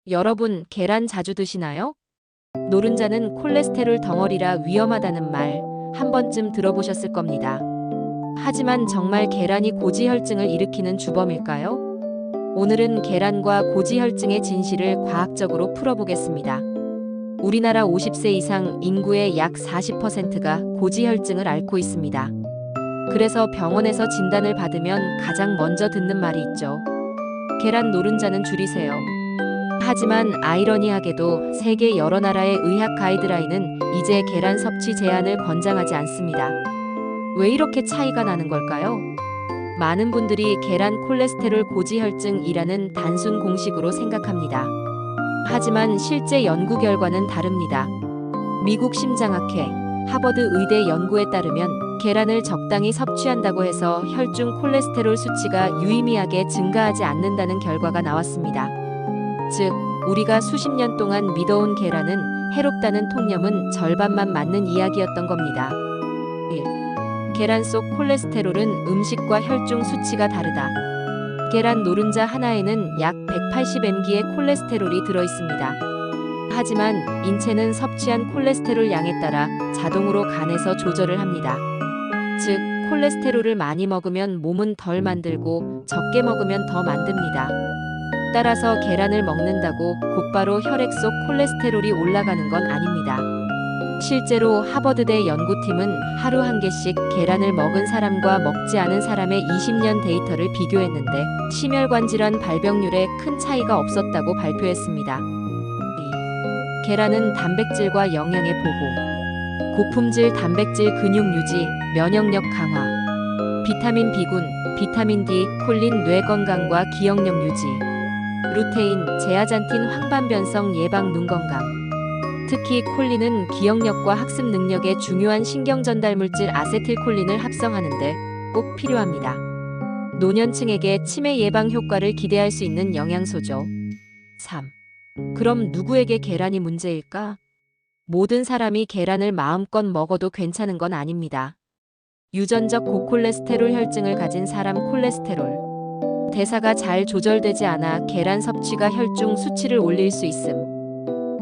여러분, 계란 자주 드시나요? 노른자는 콜레스테롤 덩어리라 위험하다는 말 한 번쯤 들어보셨을 겁니다. 하지만 정말 계란이 고지혈증을 일으키는 주범일까요? 오늘은 계란과 고지혈증의 진실을 과학적으로 풀어보겠습니다. 우리나라 50세 이상 인구의 약 40%가 고지혈증을 앓고 있습니다. 그래서 병원에서 진단을 받으면 가장 먼저 듣는 말이 있죠. 계란 노른자는 줄이세요. 하지만 아이러니하게도 세계 여러 나라의 의학 가이드라인은 이제 계란 섭취 제한을 권장하지 않습니다. 왜 이렇게 차이가 나는 걸까요? 많은 분들이 계란 콜레스테롤 고지혈증이라는 단순 공식으로 생각합니다. 하지만 실제 연구 결과는 다릅니다. 미국 심장학회, 하버드 의대 연구에 따르면 계란을 적당히 섭취한다고 해서 혈중 콜레스테롤 수치가 유의미하게 증가하지 않는다는 결과가 나왔습니다. 즉, 우리가 수십 년 동안 믿어온 계란은 해롭다는 통념은 절반만 맞는 이야기였던 겁니다. 1. 계란 속 콜레스테롤은 음식과 혈중 수치가 다르다. 계란 노른자 하나에는 약 180mg의 콜레스테롤이 들어있습니다. 하지만 인체는 섭취한 콜레스테롤 양에 따라 자동으로 간에서 조절을 합니다. 즉, 콜레스테롤을 많이 먹으면 몸은 덜 만들고 적게 먹으면 더 만듭니다. 따라서 계란을 먹는다고 곧바로 혈액 속 콜레스테롤이 올라가는 건 아닙니다. 실제로 하버드대 연구팀은 하루 한 개씩 계란을 먹은 사람과 먹지 않은 사람의 20년 데이터를 비교했는데 심혈관 질환 발병률에 큰 차이가 없었다고 발표했습니다. 2. 계란은 단백질과 영양의 보호. 고품질 단백질 근육 유지, 면역력 강화. 비타민 B군, 비타민 D, 콜린 뇌 건강과 기억력 유지. 루테인, 제아잔틴 황반변성 예방 눈 건강. 특히 콜린은 기억력과 학습 능력에 중요한 신경 전달 물질 아세틸콜린을 합성하는데 꼭 필요합니다. 노년층에게 치매 예방 효과를 기대할 수 있는 영양소죠. 3. 그럼 누구에게 계란이 문제일까? 모든 사람이 계란을 마음껏 먹어도 괜찮은 건 아닙니다. 유전적 고콜레스테롤 혈증을 가진 사람 콜레스테롤 대사가 잘 조절되지 않아 계란 섭취가 혈중 수치를 올릴 수 있음.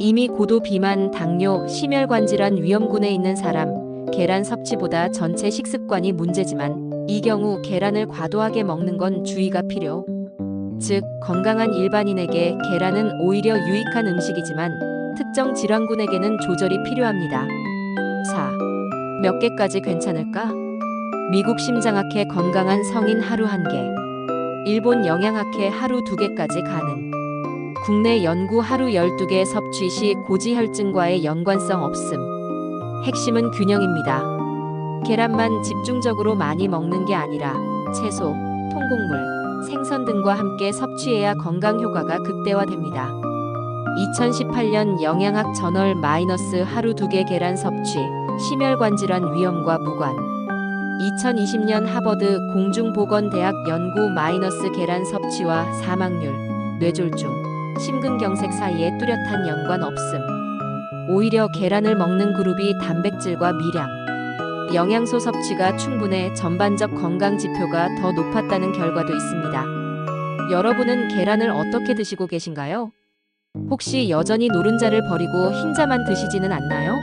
이미 고도 비만, 당뇨, 심혈관 질환 위험군에 있는 사람, 계란 섭취보다 전체 식습관이 문제지만 이 경우 계란을 과도하게 먹는 건 주의가 필요. 즉, 건강한 일반인에게 계란은 오히려 유익한 음식이지만 특정 질환군에게는 조절이 필요합니다. 4. 몇 개까지 괜찮을까? 미국 심장학회 건강한 성인 하루 1개. 일본 영양학회 하루 2개까지 가능. 국내 연구 하루 12개 섭취 시 고지혈증과의 연관성 없음. 핵심은 균형입니다. 계란만 집중적으로 많이 먹는 게 아니라 채소, 통곡물, 생선 등과 함께 섭취해야 건강 효과가 극대화됩니다. 2018년 영양학 저널 마이너스 하루 2개 계란 섭취, 심혈관 질환 위험과 무관. 2020년 하버드 공중보건대학 연구 마이너스 계란 섭취와 사망률, 뇌졸중, 심근경색 사이에 뚜렷한 연관 없음. 오히려 계란을 먹는 그룹이 단백질과 미량, 영양소 섭취가 충분해 전반적 건강 지표가 더 높았다는 결과도 있습니다. 여러분은 계란을 어떻게 드시고 계신가요? 혹시 여전히 노른자를 버리고 흰자만 드시지는 않나요?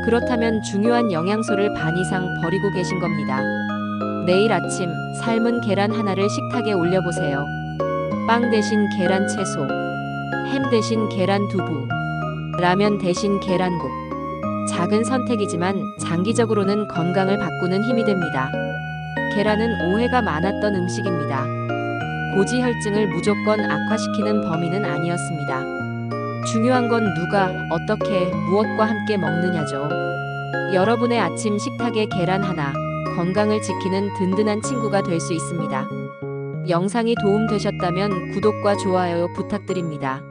그렇다면 중요한 영양소를 반 이상 버리고 계신 겁니다. 내일 아침 삶은 계란 하나를 식탁에 올려보세요. 빵 대신 계란 채소, 햄 대신 계란 두부, 라면 대신 계란국. 작은 선택이지만 장기적으로는 건강을 바꾸는 힘이 됩니다. 계란은 오해가 많았던 음식입니다. 고지혈증을 무조건 악화시키는 범인은 아니었습니다. 중요한 건 누가, 어떻게, 무엇과 함께 먹느냐죠. 여러분의 아침 식탁에 계란 하나, 건강을 지키는 든든한 친구가 될 수 있습니다. 영상이 도움되셨다면 구독과 좋아요 부탁드립니다.